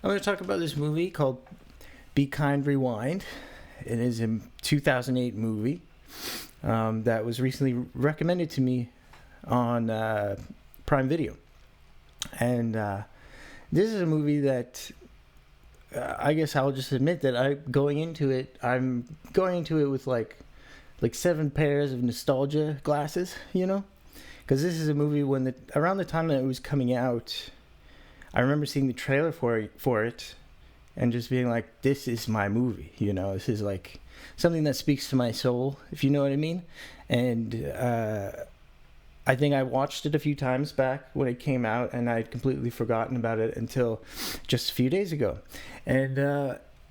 I'm going to talk about this movie called Be Kind, Rewind. It is a 2008 movie that was recently recommended to me on Prime Video. And this is a movie that I guess I'll just admit that I'm going into it with like 7 pairs of nostalgia glasses, you know? Because this is a movie around the time that it was coming out, I remember seeing the trailer for it and just being like, this is my movie, you know? This is like something that speaks to my soul, if you know what I mean. And I think I watched it a few times back when it came out, and I'd completely forgotten about it until just a few days ago. And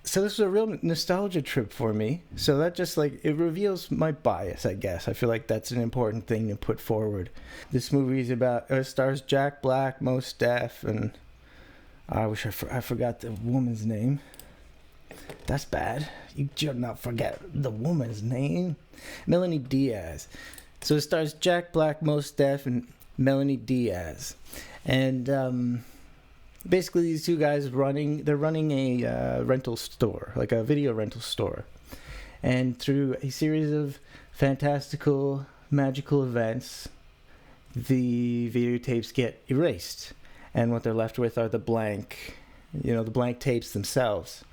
so this was a real nostalgia trip for me. So that just it reveals my bias, I guess. I feel like that's an important thing to put forward. This movie is about, stars Jack Black, Mos Def, and I wish I forgot the woman's name. That's bad. You should not forget the woman's name. Melanie Diaz. So it stars Jack Black, Mos Def, and Melanie Diaz. And basically these two guys running a rental store, like a video rental store. And through a series of fantastical, magical events, the videotapes get erased. And what they're left with are the blank tapes themselves.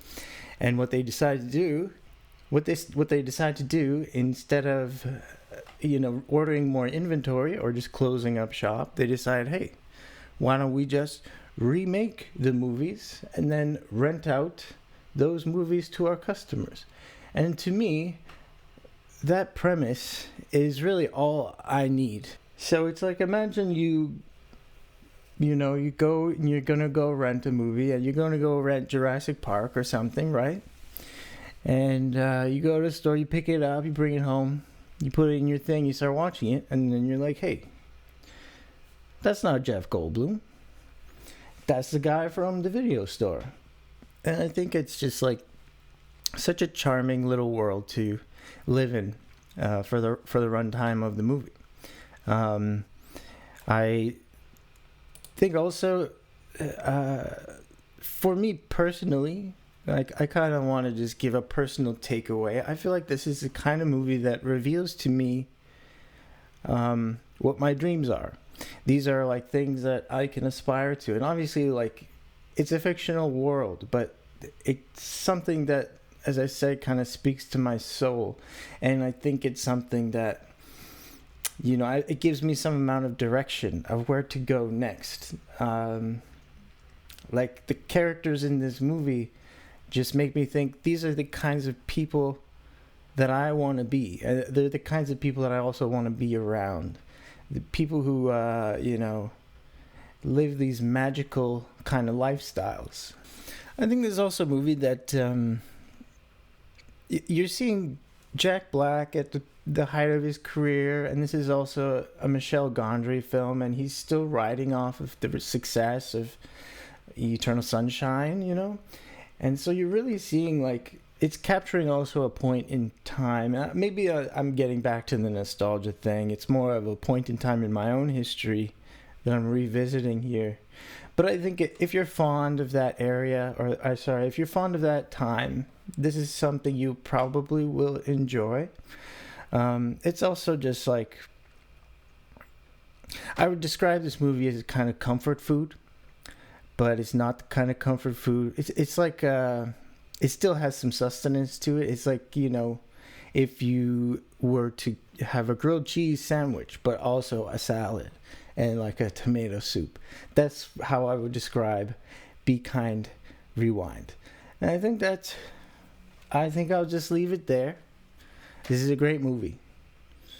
And what they decide to do, instead of ordering more inventory or just closing up shop, they decide, hey, why don't we just remake the movies and then rent out those movies to our customers? And to me, that premise is really all I need. So it's like, imagine you go and you're gonna go rent a movie, and you're gonna go rent Jurassic Park or something, right? And you go to the store, you pick it up, you bring it home, you put it in your thing, you start watching it, and then you're like, hey, that's not Jeff Goldblum. That's the guy from the video store. And I think it's just like such a charming little world to live in for the runtime of the movie. I think also, for me personally, I kind of want to just give a personal takeaway. I feel like this is the kind of movie that reveals to me what my dreams are. These are like things that I can aspire to. And obviously, like, it's a fictional world, but it's something that, as I said, kind of speaks to my soul. And I think it's something that, it gives me some amount of direction of where to go next. Like, the characters in this movie just make me think these are the kinds of people that I want to be. They're the kinds of people that I also want to be around. The people who, live these magical kind of lifestyles. I think there's also a movie that you're seeing Jack Black at the height of his career, and this is also a Michel Gondry film, and he's still riding off of the success of Eternal Sunshine, And so you're really seeing, like, it's capturing also a point in time. Maybe I'm getting back to the nostalgia thing. It's more of a point in time in my own history that I'm revisiting here. But I think if you're fond of that area, if you're fond of that time, this is something you probably will enjoy. It's also just like, I would describe this movie as a kind of comfort food, but it's not the kind of comfort food. It's like, it still has some sustenance to it. It's like, if you were to have a grilled cheese sandwich, but also a salad and like a tomato soup. That's how I would describe Be Kind, Rewind. And I think I'll just leave it there. This is a great movie.